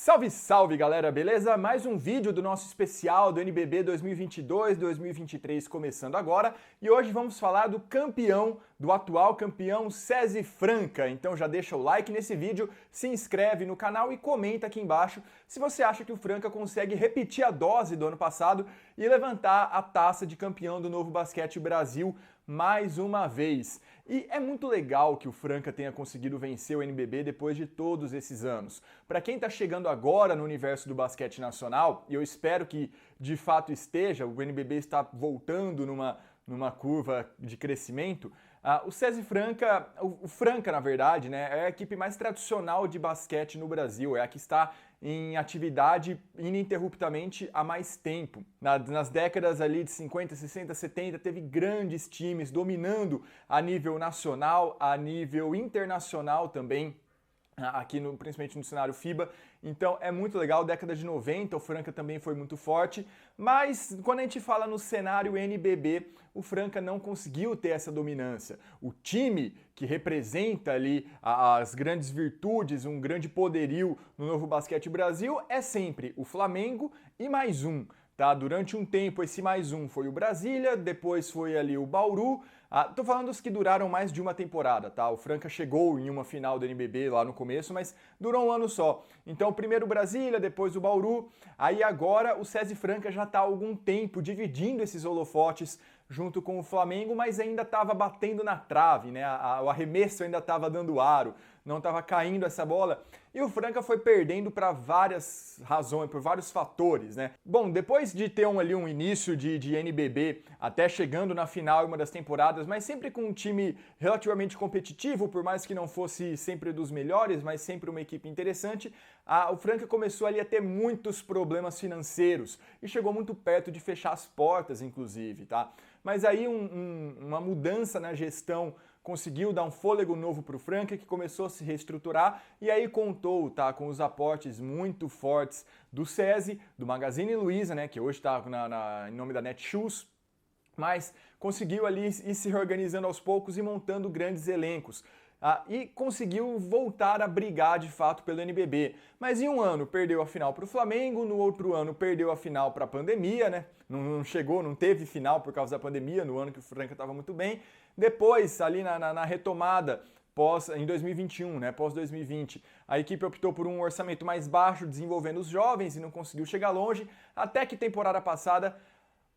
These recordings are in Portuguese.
Salve, salve galera, beleza? Mais um vídeo do nosso especial do NBB 2022-2023 começando agora e hoje vamos falar do campeão, do atual campeão SESI Franca. Então já deixa o like nesse vídeo, se inscreve no canal e comenta aqui embaixo se você acha que o Franca consegue repetir a dose do ano passado e levantar a taça de campeão do Novo Basquete Brasil mais uma vez. E é muito legal que o Franca tenha conseguido vencer o NBB depois de todos esses anos. Para quem está chegando agora no universo do basquete nacional, e eu espero que de fato esteja, o NBB está voltando numa curva de crescimento, o SESI Franca, o Franca na verdade, né, é a equipe mais tradicional de basquete no Brasil, é a que está em atividade ininterruptamente há mais tempo. Nas décadas ali de 50, 60, 70, teve grandes times dominando a nível nacional, a nível internacional também, aqui principalmente no cenário FIBA, então é muito legal. Década de 90 o Franca também foi muito forte, mas quando a gente fala no cenário NBB, o Franca não conseguiu ter essa dominância. O time que representa ali as grandes virtudes, um grande poderio no Novo Basquete Brasil é sempre o Flamengo e mais um. Tá? Durante um tempo esse mais um foi o Brasília, depois foi ali o Bauru. Tô falando dos que duraram mais de uma temporada, tá? O Franca chegou em uma final do NBB lá no começo, mas durou um ano só. Então primeiro o Brasília, depois o Bauru, aí agora o SESI Franca já está há algum tempo dividindo esses holofotes junto com o Flamengo, mas ainda estava batendo na trave, né? O arremesso ainda estava dando aro, não estava caindo essa bola. E o Franca foi perdendo para várias razões, por vários fatores, né? Bom, depois de ter um início de NBB, até chegando na final em uma das temporadas, mas sempre com um time relativamente competitivo, por mais que não fosse sempre dos melhores, mas sempre uma equipe interessante, o Franca começou ali a ter muitos problemas financeiros e chegou muito perto de fechar as portas, inclusive, tá? Mas aí uma mudança na gestão conseguiu dar um fôlego novo para o Franca, que começou a se reestruturar e aí contou, tá, com os aportes muito fortes do SESI, do Magazine Luiza, né, que hoje está em nome da Netshoes, mas conseguiu ali ir se reorganizando aos poucos e montando grandes elencos. E conseguiu voltar a brigar de fato pelo NBB. Mas em um ano perdeu a final para o Flamengo, no outro ano perdeu a final para a pandemia, né? Não teve final por causa da pandemia, no ano que o Franca estava muito bem. Depois, ali na retomada, em 2021, né, pós 2020, a equipe optou por um orçamento mais baixo, desenvolvendo os jovens e não conseguiu chegar longe, até que temporada passada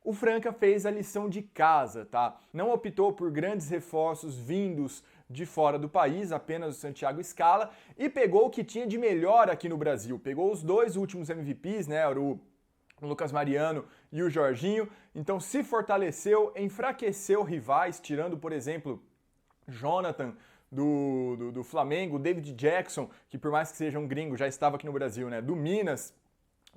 o Franca fez a lição de casa, tá? Não optou por grandes reforços vindos de fora do país, apenas o Santiago Scala, e pegou o que tinha de melhor aqui no Brasil. Pegou os dois últimos MVPs, né, o Lucas Mariano e o Jorginho, então se fortaleceu, enfraqueceu rivais, tirando, por exemplo, Jonathan do Flamengo, David Jackson, que por mais que seja um gringo, já estava aqui no Brasil, né, do Minas.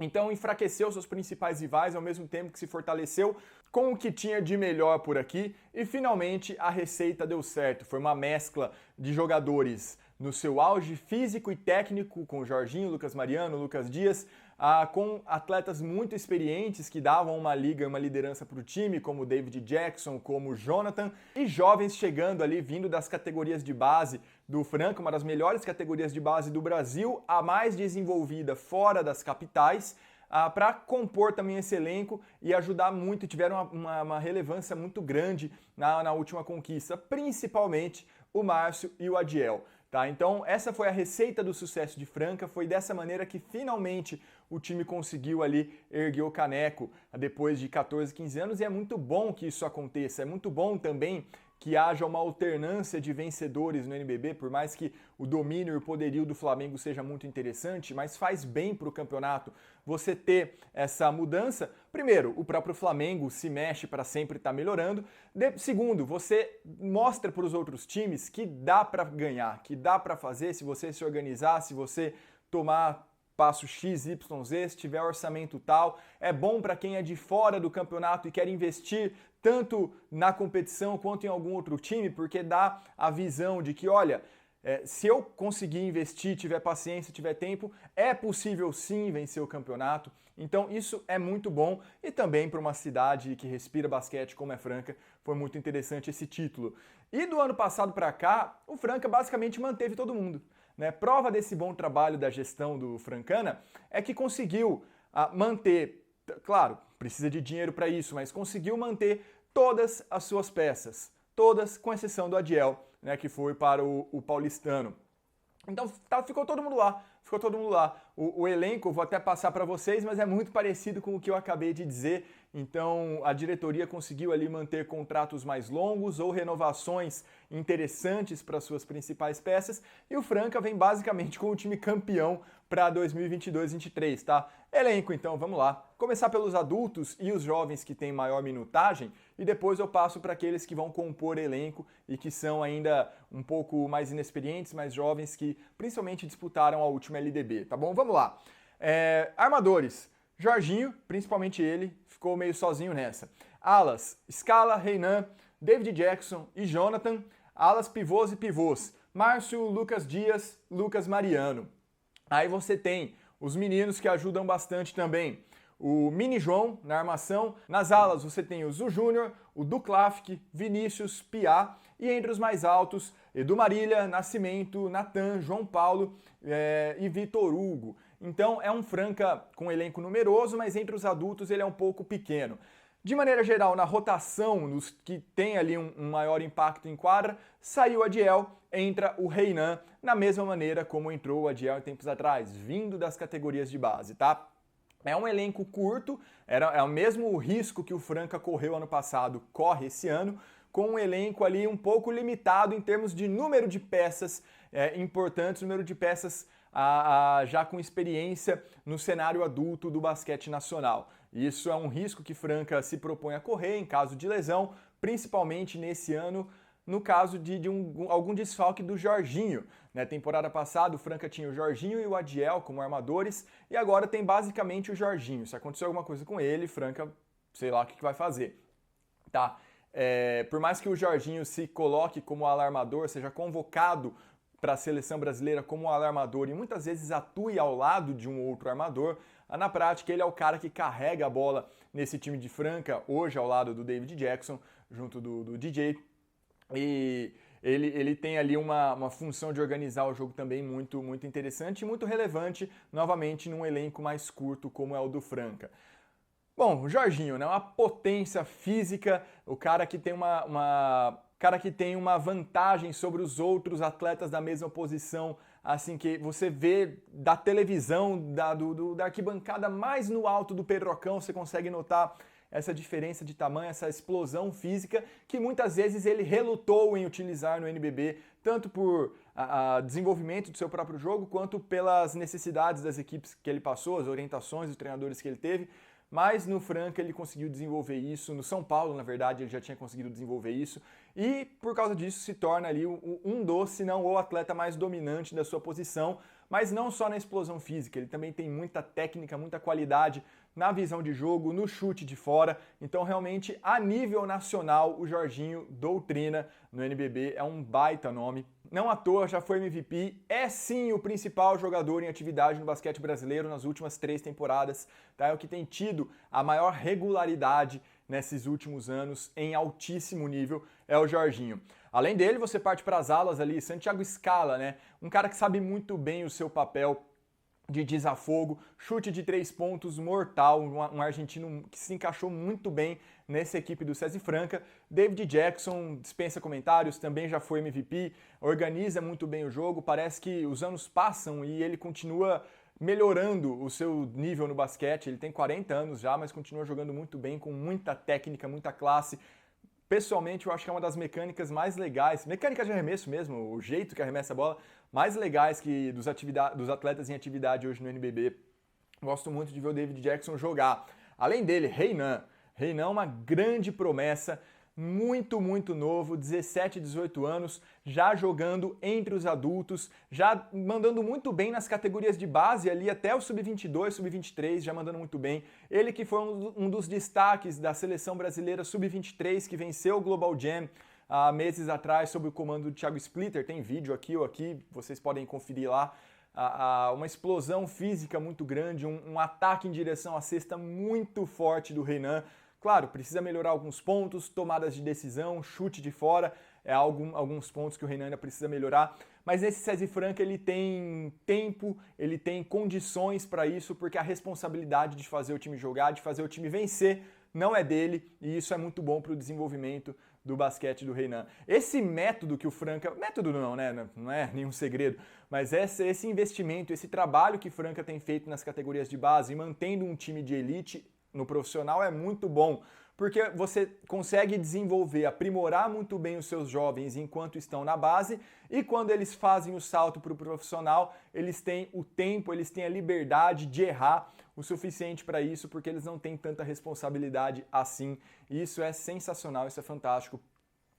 Então enfraqueceu seus principais rivais ao mesmo tempo que se fortaleceu com o que tinha de melhor por aqui e finalmente a receita deu certo. Foi uma mescla de jogadores no seu auge físico e técnico, com o Jorginho, Lucas Mariano, Lucas Dias, com atletas muito experientes que davam uma liga e uma liderança para o time, como o David Jackson, como o Jonathan, e jovens chegando ali, vindo das categorias de base do Franca, uma das melhores categorias de base do Brasil, a mais desenvolvida fora das capitais, para compor também esse elenco e ajudar muito, tiveram uma relevância muito grande na última conquista, principalmente o Márcio e o Adiel. Tá, então essa foi a receita do sucesso de Franca, foi dessa maneira que finalmente o time conseguiu ali erguer o caneco depois de 14, 15 anos e é muito bom que isso aconteça, é muito bom também que haja uma alternância de vencedores no NBB, por mais que o domínio e o poderio do Flamengo seja muito interessante, mas faz bem para o campeonato você ter essa mudança. Primeiro, o próprio Flamengo se mexe para sempre estar melhorando. Segundo, você mostra para os outros times que dá para ganhar, que dá para fazer se você se organizar, se você tomar passo X, Y, Z, se tiver orçamento tal. É bom para quem é de fora do campeonato e quer investir tanto na competição quanto em algum outro time, porque dá a visão de que, olha, se eu conseguir investir, tiver paciência, tiver tempo, é possível sim vencer o campeonato. Então isso é muito bom e também para uma cidade que respira basquete como é Franca, foi muito interessante esse título. E do ano passado para cá, o Franca basicamente manteve todo mundo. né? Prova desse bom trabalho da gestão do Francana é que conseguiu manter, claro, precisa de dinheiro para isso, mas conseguiu manter todas as suas peças, todas com exceção do Adiel, né, que foi para o Paulistano. Então ficou todo mundo lá, ficou todo mundo lá. O elenco, vou até passar para vocês, mas é muito parecido com o que eu acabei de dizer. Então a diretoria conseguiu ali manter contratos mais longos ou renovações interessantes para suas principais peças. E o Franca vem basicamente com o time campeão para 2022-23, tá? Elenco, então, vamos lá. Começar pelos adultos e os jovens que têm maior minutagem e depois eu passo para aqueles que vão compor elenco e que são ainda um pouco mais inexperientes, mais jovens, que principalmente disputaram a última LDB, tá bom? Vamos lá. Armadores. Jorginho, principalmente ele, ficou meio sozinho nessa. Alas, Scala, Reinan, David Jackson e Jonathan. Alas, pivôs e pivôs. Márcio, Lucas Dias, Lucas Mariano. Aí você tem os meninos que ajudam bastante também. O Mini João na armação. Nas alas você tem o Zu Júnior, o Duklafik, Vinícius, Piá. E entre os mais altos, Edu Marília, Nascimento, Natan, João Paulo e Vitor Hugo. Então é um Franca com elenco numeroso, mas entre os adultos ele é um pouco pequeno. De maneira geral, na rotação, nos que tem ali um maior impacto em quadra, saiu o Adiel, entra o Reinan, na mesma maneira como entrou o Adiel em tempos atrás, vindo das categorias de base, tá? É um elenco curto, é o mesmo risco que o Franca correu ano passado, corre esse ano, com um elenco ali um pouco limitado em termos de número de peças importantes, número de peças já com experiência no cenário adulto do basquete nacional. Isso é um risco que Franca se propõe a correr em caso de lesão, principalmente nesse ano, no caso de algum desfalque do Jorginho. Na temporada passada, o Franca tinha o Jorginho e o Adiel como armadores, e agora tem basicamente o Jorginho. Se acontecer alguma coisa com ele, Franca, sei lá o que vai fazer. Tá? Por mais que o Jorginho se coloque como alarmador, seja convocado para a seleção brasileira como alarmador e muitas vezes atue ao lado de um outro armador, na prática ele é o cara que carrega a bola nesse time de Franca, hoje ao lado do David Jackson, junto do DJ, e ele tem ali uma função de organizar o jogo também muito, muito interessante e muito relevante, novamente num elenco mais curto como é o do Franca. Bom, o Jorginho, né, uma potência física, o cara que tem uma vantagem sobre os outros atletas da mesma posição, assim que você vê da televisão, da arquibancada mais no alto do Pedrocão, você consegue notar essa diferença de tamanho, essa explosão física que muitas vezes ele relutou em utilizar no NBB, tanto por desenvolvimento do seu próprio jogo, quanto pelas necessidades das equipes que ele passou, as orientações dos treinadores que ele teve. Mas no Franca ele conseguiu desenvolver isso, no São Paulo, na verdade, ele já tinha conseguido desenvolver isso, e por causa disso se torna ali um dos, se não o atleta mais dominante da sua posição, mas não só na explosão física, ele também tem muita técnica, muita qualidade na visão de jogo, no chute de fora, então realmente a nível nacional o Jorginho doutrina no NBB, é um baita nome. Não à toa já foi MVP, é sim o principal jogador em atividade no basquete brasileiro nas últimas 3 temporadas, tá? É o que tem tido a maior regularidade nesses últimos anos em altíssimo nível, é o Jorginho. Além dele, você parte para as alas ali, Santiago Scala, né? Um cara que sabe muito bem o seu papel de desafogo, chute de 3 pontos mortal, um argentino que se encaixou muito bem nessa equipe do SESI Franca. David Jackson dispensa comentários, também já foi MVP, organiza muito bem o jogo, parece que os anos passam e ele continua melhorando o seu nível no basquete. Ele tem 40 anos já, mas continua jogando muito bem, com muita técnica, muita classe. Pessoalmente, eu acho que é uma das mecânicas mais legais, mecânica de arremesso mesmo, o jeito que arremessa a bola, mais legais que dos atletas em atividade hoje no NBB. Gosto muito de ver o David Jackson jogar. Além dele, Reinan. Reinan é uma grande promessa, muito, muito novo, 17, 18 anos, já jogando entre os adultos, já mandando muito bem nas categorias de base ali, até o Sub-22, Sub-23, já mandando muito bem. Ele que foi um dos destaques da seleção brasileira Sub-23, que venceu o Global Jam há meses atrás, sob o comando do Thiago Splitter. Tem vídeo aqui ou aqui, vocês podem conferir lá. Uma explosão física muito grande, um ataque em direção à cesta muito forte do Reinan. Claro, precisa melhorar alguns pontos, tomadas de decisão, chute de fora, alguns pontos que o Reinan ainda precisa melhorar, mas esse César Franca ele tem tempo, ele tem condições para isso, porque a responsabilidade de fazer o time jogar, de fazer o time vencer, não é dele, e isso é muito bom para o desenvolvimento do basquete do Renan. Esse método que o Franca... Método não, né? Não é nenhum segredo, mas esse investimento, esse trabalho que Franca tem feito nas categorias de base, mantendo um time de elite no profissional, é muito bom, porque você consegue desenvolver, aprimorar muito bem os seus jovens enquanto estão na base, e quando eles fazem o salto para o profissional, eles têm o tempo, eles têm a liberdade de errar o suficiente para isso, porque eles não têm tanta responsabilidade assim. E isso é sensacional, isso é fantástico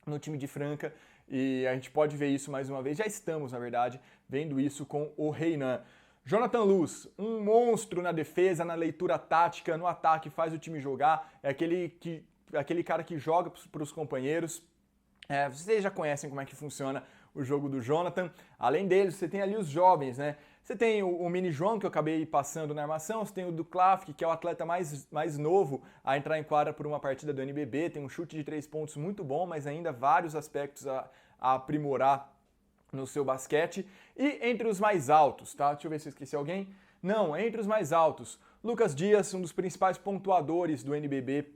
no time de Franca, e a gente pode ver isso mais uma vez, já estamos, na verdade, vendo isso com o Renan. Jonathan Luz, um monstro na defesa, na leitura tática, no ataque, faz o time jogar, é aquele cara que joga para os companheiros. Vocês já conhecem como é que funciona o jogo do Jonathan. Além deles, você tem ali os jovens, né? Você tem o Mini João, que eu acabei passando na armação, você tem o Duklavik, que é o atleta mais novo a entrar em quadra por uma partida do NBB, tem um chute de 3 pontos muito bom, mas ainda vários aspectos a aprimorar no seu basquete. E entre os mais altos, tá? Deixa eu ver se eu esqueci alguém. Não, entre os mais altos, Lucas Dias, um dos principais pontuadores do NBB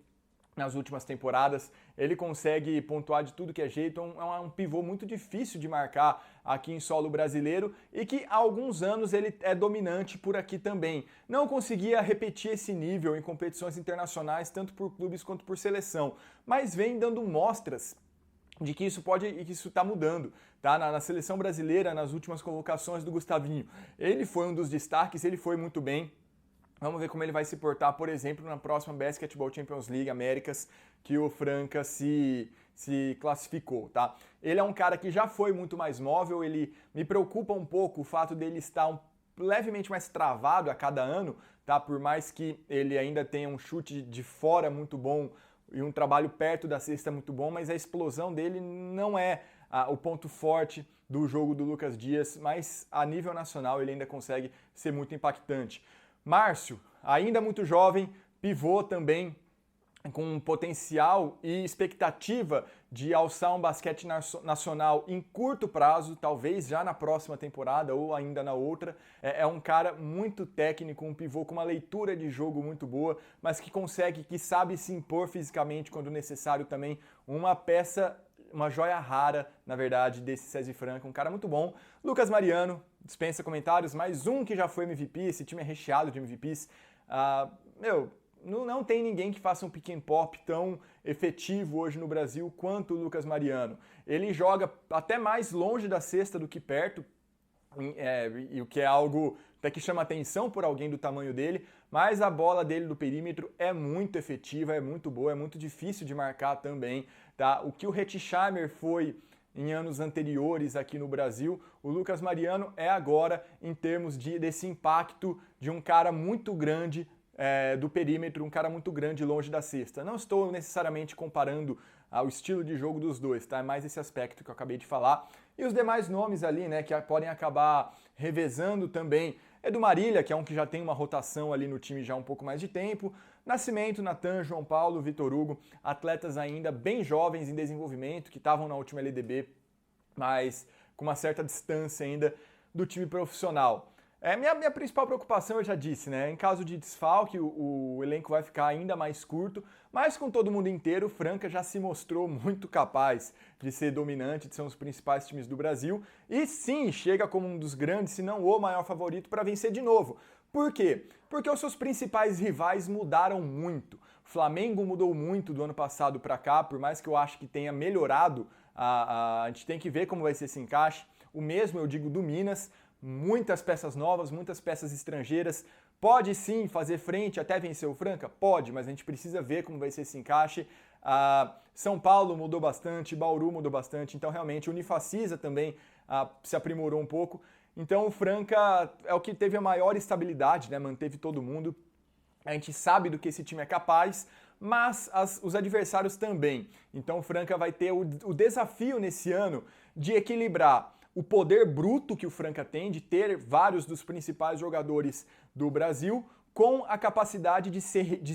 nas últimas temporadas, ele consegue pontuar de tudo que é jeito, é um pivô muito difícil de marcar aqui em solo brasileiro e que há alguns anos ele é dominante por aqui também. Não conseguia repetir esse nível em competições internacionais, tanto por clubes quanto por seleção, mas vem dando mostras de que isso está mudando, tá? Na seleção brasileira, nas últimas convocações do Gustavinho, ele foi um dos destaques, ele foi muito bem. Vamos ver como ele vai se portar, por exemplo, na próxima Basketball Champions League Américas, que o Franca se classificou, tá? Ele é um cara que já foi muito mais móvel, ele me preocupa um pouco o fato dele estar levemente mais travado a cada ano, tá? Por mais que ele ainda tenha um chute de fora muito bom e um trabalho perto da cesta muito bom, mas a explosão dele não é o ponto forte do jogo do Lucas Dias, mas a nível nacional ele ainda consegue ser muito impactante. Márcio, ainda muito jovem, pivô também, com potencial e expectativa de alçar um basquete nacional em curto prazo, talvez já na próxima temporada ou ainda na outra. É um cara muito técnico, um pivô com uma leitura de jogo muito boa, mas que sabe se impor fisicamente quando necessário também. Uma peça, uma joia rara, na verdade, desse César Franca, um cara muito bom. Lucas Mariano, dispensa comentários, mais um que já foi MVP, esse time é recheado de MVPs. Não tem ninguém que faça um pick and pop tão efetivo hoje no Brasil quanto o Lucas Mariano. Ele joga até mais longe da cesta do que perto, e o que é algo até que chama atenção por alguém do tamanho dele, mas a bola dele do perímetro é muito efetiva, é muito boa, é muito difícil de marcar também, tá? O que o Hetzheimer foi em anos anteriores aqui no Brasil, o Lucas Mariano é agora em termos desse impacto de um cara muito grande do perímetro, um cara muito grande longe da cesta. Não estou necessariamente comparando o estilo de jogo dos dois, tá? É mais esse aspecto que eu acabei de falar. E os demais nomes ali, né, que podem acabar revezando também, é do Marília, que é um que já tem uma rotação ali no time já há um pouco mais de tempo. Nascimento, Natan, João Paulo, Vitor Hugo, atletas ainda bem jovens em desenvolvimento, que estavam na última LDB, mas com uma certa distância ainda do time profissional. Minha principal preocupação, eu já disse, né? Em caso de desfalque, o elenco vai ficar ainda mais curto, mas com todo mundo inteiro, o Franca já se mostrou muito capaz de ser dominante, de ser um dos principais times do Brasil, e sim, chega como um dos grandes, se não o maior favorito, para vencer de novo. Por quê? Porque os seus principais rivais mudaram muito. O Flamengo mudou muito do ano passado para cá, por mais que eu acho que tenha melhorado, a gente tem que ver como vai ser esse encaixe. O mesmo eu digo do Minas, muitas peças novas, muitas peças estrangeiras. Pode sim fazer frente até vencer o Franca? Pode, mas a gente precisa ver como vai ser esse encaixe. São Paulo mudou bastante, Bauru mudou bastante, então realmente o Unifacisa também se aprimorou um pouco. Então o Franca é o que teve a maior estabilidade, né? Manteve todo mundo. A gente sabe do que esse time é capaz, mas os adversários também. Então o Franca vai ter o desafio nesse ano de equilibrar o poder bruto que o Franca tem de ter vários dos principais jogadores do Brasil com a capacidade de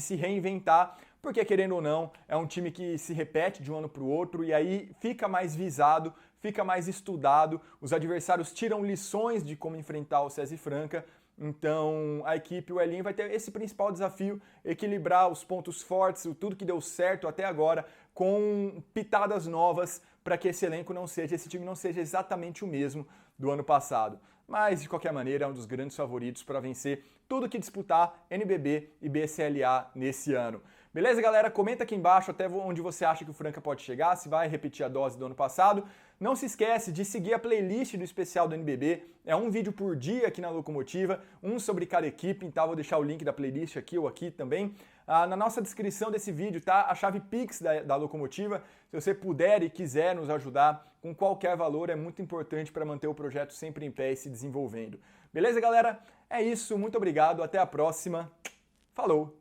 se reinventar, porque querendo ou não, é um time que se repete de um ano para o outro e aí fica mais visado, fica mais estudado, os adversários tiram lições de como enfrentar o SESI Franca. Então a equipe, o Elinho, vai ter esse principal desafio, equilibrar os pontos fortes, tudo que deu certo até agora, com pitadas novas para que esse elenco não seja, esse time não seja exatamente o mesmo do ano passado. Mas, de qualquer maneira, é um dos grandes favoritos para vencer tudo que disputar NBB e BSLA nesse ano. Beleza, galera? Comenta aqui embaixo até onde você acha que o Franca pode chegar, se vai repetir a dose do ano passado. Não se esquece de seguir a playlist do especial do NBB. É um vídeo por dia aqui na Locomotiva, um sobre cada equipe, então vou deixar o link da playlist aqui ou aqui também. Na nossa descrição desse vídeo tá a chave Pix da Locomotiva. Se você puder e quiser nos ajudar com qualquer valor, é muito importante para manter o projeto sempre em pé e se desenvolvendo. Beleza, galera? É isso, muito obrigado, até a próxima. Falou!